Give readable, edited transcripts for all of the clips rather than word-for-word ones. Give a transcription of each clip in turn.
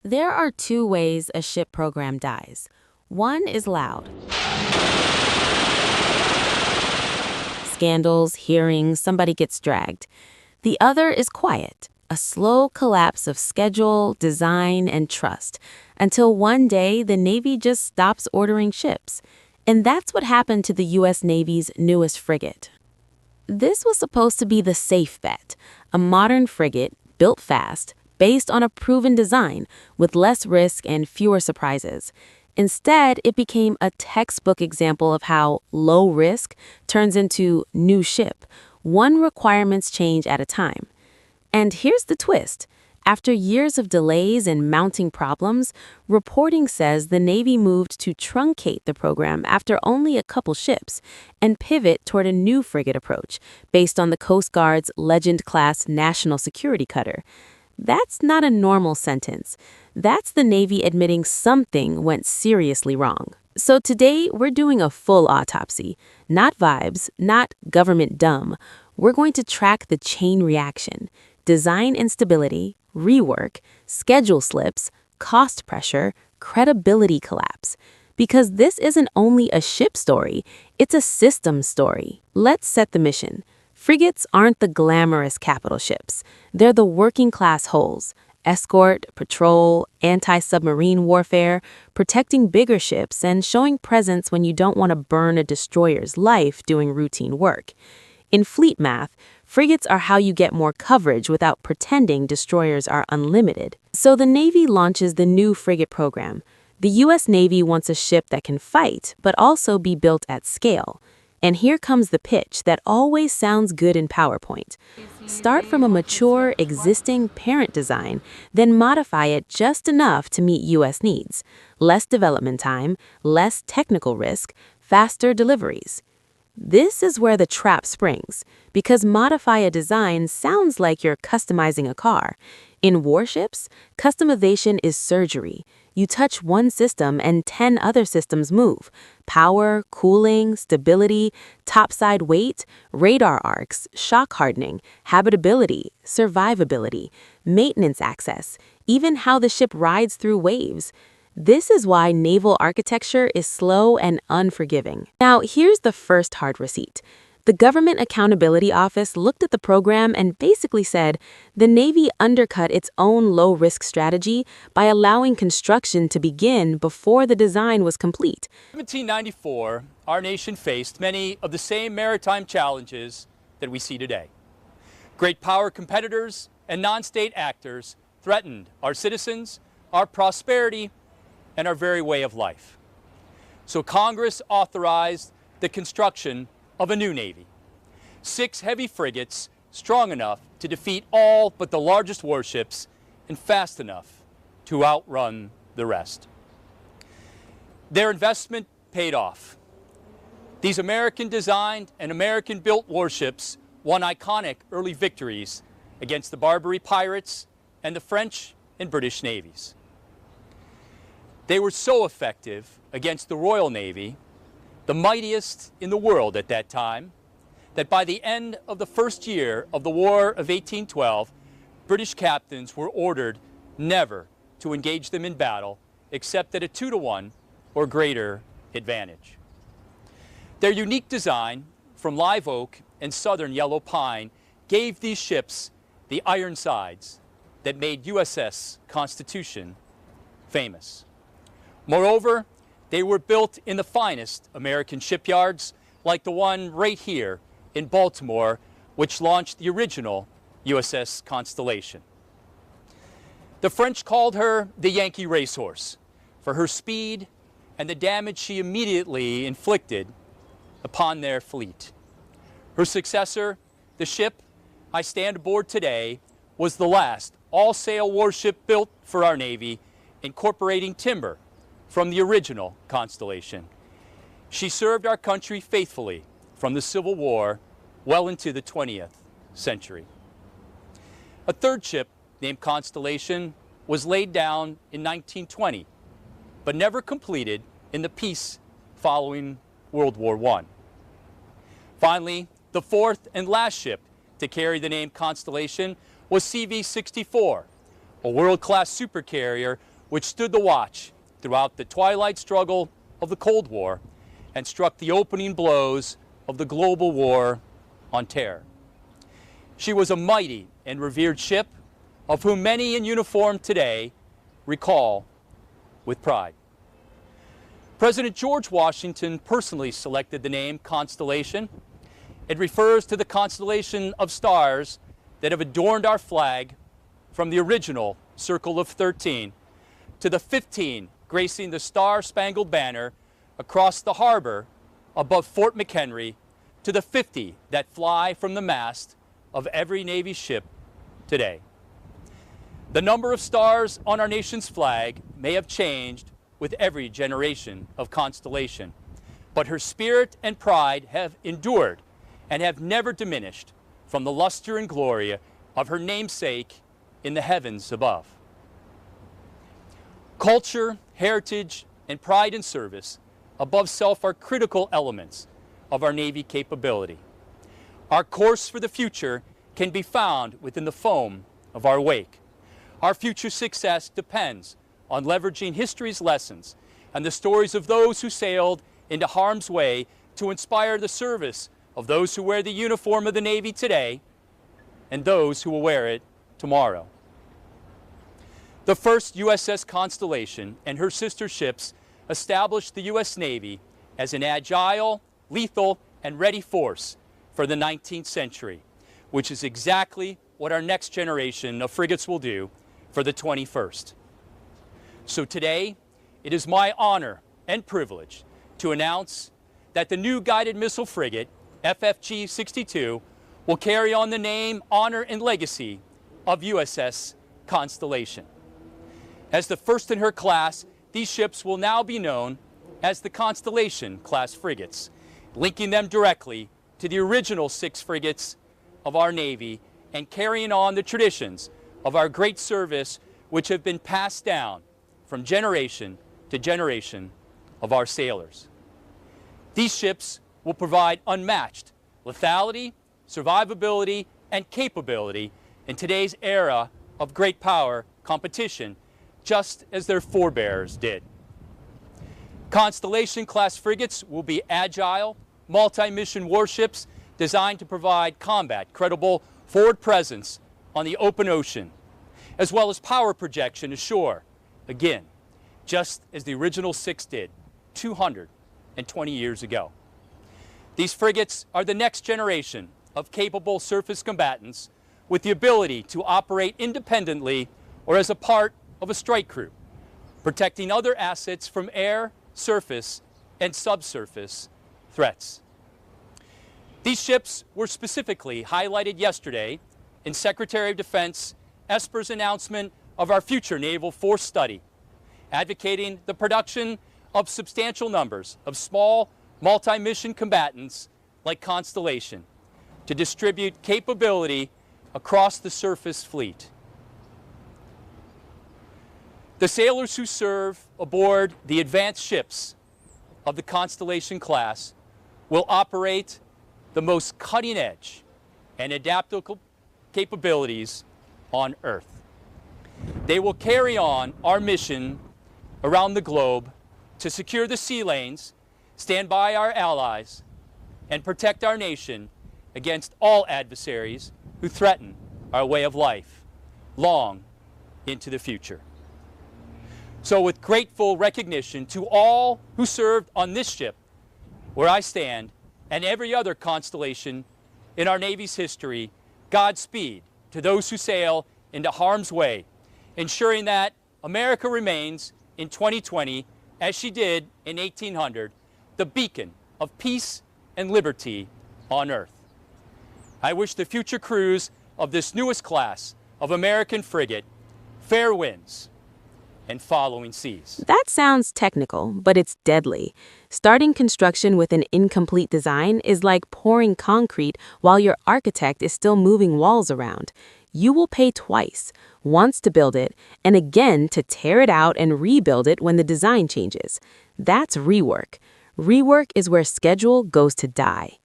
There are two ways a ship program dies. One is loud. Scandals, hearings, somebody gets dragged. The other is quiet, a slow collapse of schedule, design, and trust, until one day the Navy just stops ordering ships. And that's what happened to the U.S. Navy's newest frigate. This was supposed to be the safe bet, a modern frigate built fast, based on a proven design, with less risk and fewer surprises. Instead, it became a textbook example of how low risk turns into new ship, one requirements change at a time. And here's the twist. After years of delays and mounting problems, reporting says the Navy moved to truncate the program after only a couple ships and pivot toward a new frigate approach based on the Coast Guard's Legend-class national security cutter. That's not a normal sentence. That's the Navy admitting something went seriously wrong. So today, we're doing a full autopsy. Not vibes, not government dumb. We're going to track the chain reaction, design instability, rework, schedule slips, cost pressure, credibility collapse. Because this isn't only a ship story, it's a system story. Let's set the mission. Frigates aren't the glamorous capital ships. They're the working-class hulls. Escort, patrol, anti-submarine warfare, protecting bigger ships, and showing presence when you don't want to burn a destroyer's life doing routine work. In fleet math, frigates are how you get more coverage without pretending destroyers are unlimited. So the Navy launches the new frigate program. The U.S. Navy wants a ship that can fight, but also be built at scale. And here comes the pitch that always sounds good in PowerPoint. Start from a mature, existing parent design, then modify it just enough to meet U.S. needs. Less development time, less technical risk, faster deliveries. This is where the trap springs, because modify a design sounds like you're customizing a car. In warships, customization is surgery. You touch one system and 10 other systems move. Power, cooling, stability, topside weight, radar arcs, shock hardening, habitability, survivability, maintenance access, even how the ship rides through waves. This is why naval architecture is slow and unforgiving. Now, here's the first hard receipt. The Government Accountability Office looked at the program and basically said the Navy undercut its own low-risk strategy by allowing construction to begin before the design was complete. In 1794, our nation faced many of the same maritime challenges that we see today. Great power competitors and non-state actors threatened our citizens, our prosperity, and our very way of life. So Congress authorized the construction of a new Navy. 6 heavy frigates strong enough to defeat all but the largest warships and fast enough to outrun the rest. Their investment paid off. These American-designed and American-built warships won iconic early victories against the Barbary pirates and the French and British navies. They were so effective against the Royal Navy, the mightiest in the world at that time, that by the end of the first year of the War of 1812, British captains were ordered never to engage them in battle except at a 2-to-1 or greater advantage. Their unique design from live oak and southern yellow pine gave these ships the iron sides that made USS Constitution famous. Moreover, they were built in the finest American shipyards, like the one right here in Baltimore, which launched the original USS Constellation. The French called her the Yankee racehorse for her speed and the damage she immediately inflicted upon their fleet. Her successor, the ship I stand aboard today, was the last all-sail warship built for our Navy, incorporating timber from the original Constellation. She served our country faithfully from the Civil War well into the 20th century. A third ship, named Constellation, was laid down in 1920, but never completed in the peace following World War I. Finally, the fourth and last ship to carry the name Constellation was CV-64, a world-class supercarrier which stood the watch throughout the twilight struggle of the Cold War and struck the opening blows of the global war on terror. She was a mighty and revered ship of whom many in uniform today recall with pride. President George Washington personally selected the name Constellation. It refers to the constellation of stars that have adorned our flag from the original Circle of 13 to the 15 gracing the Star-Spangled Banner across the harbor above Fort McHenry to the 50 that fly from the mast of every Navy ship today. The number of stars on our nation's flag may have changed with every generation of Constellation, but her spirit and pride have endured and have never diminished from the luster and glory of her namesake in the heavens above. Culture, heritage, and pride in service above self are critical elements of our Navy capability. Our course for the future can be found within the foam of our wake. Our future success depends on leveraging history's lessons and the stories of those who sailed into harm's way to inspire the service of those who wear the uniform of the Navy today and those who will wear it tomorrow. The first USS Constellation and her sister ships established the U.S. Navy as an agile, lethal, and ready force for the 19th century, which is exactly what our next generation of frigates will do for the 21st. So today, it is my honor and privilege to announce that the new guided missile frigate, FFG-62, will carry on the name, honor, and legacy of USS Constellation. As the first in her class, these ships will now be known as the Constellation-class frigates, linking them directly to the original 6 frigates of our Navy and carrying on the traditions of our great service which have been passed down from generation to generation of our sailors. These ships will provide unmatched lethality, survivability, and capability in today's era of great power competition, just as their forebears did. Constellation-class frigates will be agile, multi-mission warships designed to provide combat, credible forward presence on the open ocean, as well as power projection ashore, again, just as the original 6 did 220 years ago. These frigates are the next generation of capable surface combatants with the ability to operate independently or as a part of a strike group, protecting other assets from air, surface, and subsurface threats. These ships were specifically highlighted yesterday in Secretary of Defense Esper's announcement of our future naval force study, advocating the production of substantial numbers of small multi-mission combatants like Constellation to distribute capability across the surface fleet. The sailors who serve aboard the advanced ships of the Constellation-class will operate the most cutting-edge and adaptable capabilities on Earth. They will carry on our mission around the globe to secure the sea lanes, stand by our allies, and protect our nation against all adversaries who threaten our way of life long into the future. So with grateful recognition to all who served on this ship, where I stand, and every other Constellation in our Navy's history, Godspeed to those who sail into harm's way, ensuring that America remains in 2020, as she did in 1800, the beacon of peace and liberty on Earth. I wish the future crews of this newest class of American frigate fair winds and following seas. That sounds technical, but it's deadly. Starting construction with an incomplete design is like pouring concrete while your architect is still moving walls around. You will pay twice, once to build it, and again to tear it out and rebuild it when the design changes. That's rework. Rework is where schedule goes to die.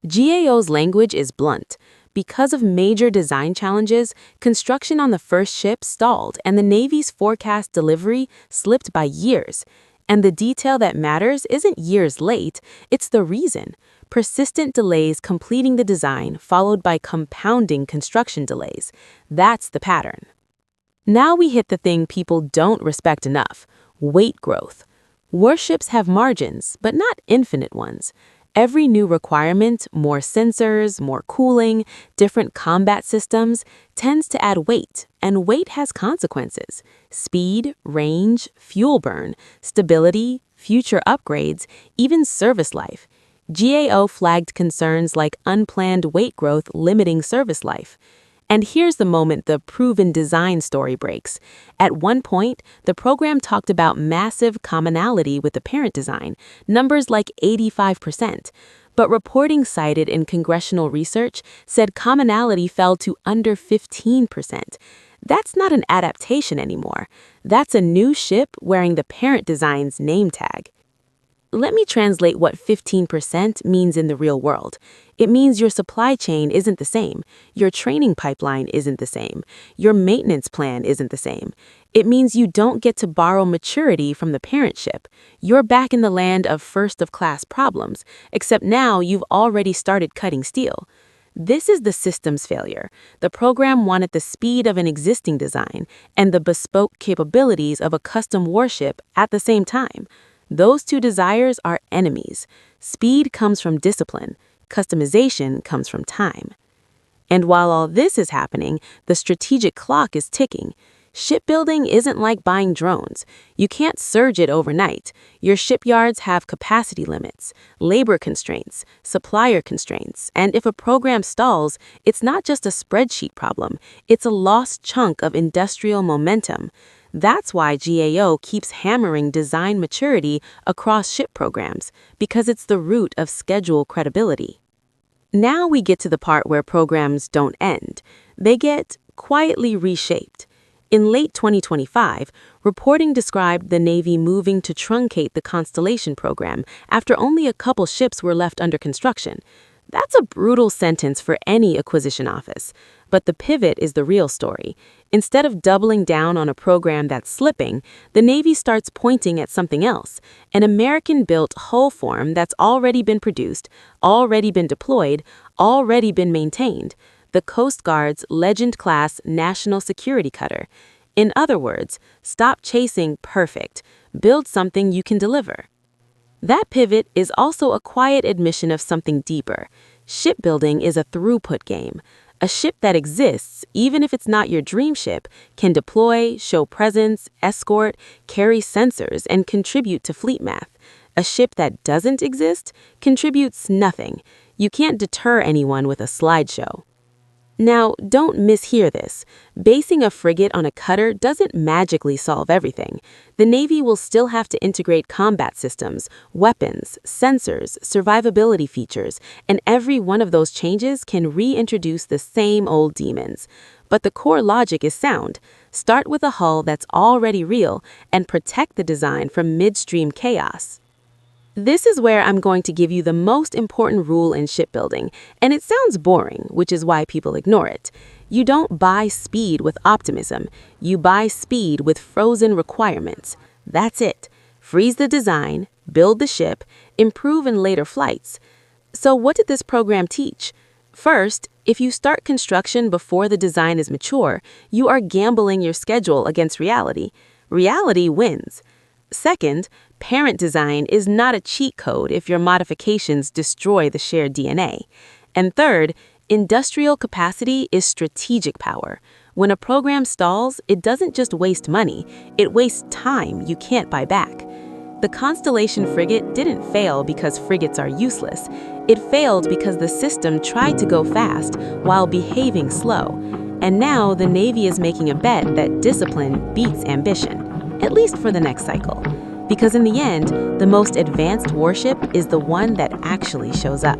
GAO's language is blunt. Because of major design challenges, construction on the first ship stalled and the Navy's forecast delivery slipped by years. And the detail that matters isn't years late, it's the reason. Persistent delays completing the design followed by compounding construction delays. That's the pattern. Now we hit the thing people don't respect enough: weight growth. Warships have margins, but not infinite ones. Every new requirement, more sensors, more cooling, different combat systems, tends to add weight, and weight has consequences: speed, range, fuel burn, stability, future upgrades, even service life. GAO flagged concerns like unplanned weight growth limiting service life. And here's the moment the proven design story breaks. At one point, the program talked about massive commonality with the parent design, numbers like 85%. But reporting cited in Congressional research said commonality fell to under 15%. That's not an adaptation anymore. That's a new ship wearing the parent design's name tag. Let me translate what 15% means in the real world. It means your supply chain isn't the same, your training pipeline isn't the same, your maintenance plan isn't the same. It means you don't get to borrow maturity from the parent ship. You're back in the land of first-of-class problems, except now you've already started cutting steel. This is the systems failure. The program wanted the speed of an existing design and the bespoke capabilities of a custom warship at the same time. Those two desires are enemies. Speed comes from discipline. Customization comes from time. And while all this is happening, the strategic clock is ticking. Shipbuilding isn't like buying drones. You can't surge it overnight. Your shipyards have capacity limits, labor constraints, supplier constraints, and if a program stalls, it's not just a spreadsheet problem. It's a lost chunk of industrial momentum. That's why GAO keeps hammering design maturity across ship programs, because it's the root of schedule credibility. Now we get to the part where programs don't end. They get quietly reshaped. In late 2025, reporting described the Navy moving to truncate the Constellation program after only a couple ships were left under construction. That's a brutal sentence for any acquisition office. But the pivot is the real story. Instead of doubling down on a program that's slipping, the Navy starts pointing at something else, an American-built hull form that's already been produced, already been deployed, already been maintained: the Coast Guard's Legend-class national security cutter. In other words, stop chasing perfect. Build something you can deliver. That pivot is also a quiet admission of something deeper. Shipbuilding is a throughput game. A ship that exists, even if it's not your dream ship, can deploy, show presence, escort, carry sensors, and contribute to fleet math. A ship that doesn't exist contributes nothing. You can't deter anyone with a slideshow. Now, don't mishear this. Basing a frigate on a cutter doesn't magically solve everything. The Navy will still have to integrate combat systems, weapons, sensors, survivability features, and every one of those changes can reintroduce the same old demons. But the core logic is sound. Start with a hull that's already real and protect the design from midstream chaos. This is where I'm going to give you the most important rule in shipbuilding, and it sounds boring, which is why people ignore it. You don't buy speed with optimism. You buy speed with frozen requirements. That's it. Freeze the design, build the ship, improve in later flights. So what did this program teach? First, if you start construction before the design is mature, you are gambling your schedule against reality. Reality wins. Second, parent design is not a cheat code if your modifications destroy the shared DNA. And third, industrial capacity is strategic power. When a program stalls, it doesn't just waste money, it wastes time you can't buy back. The Constellation frigate didn't fail because frigates are useless. It failed because the system tried to go fast while behaving slow. And now the Navy is making a bet that discipline beats ambition. At least for the next cycle. Because in the end, the most advanced warship is the one that actually shows up.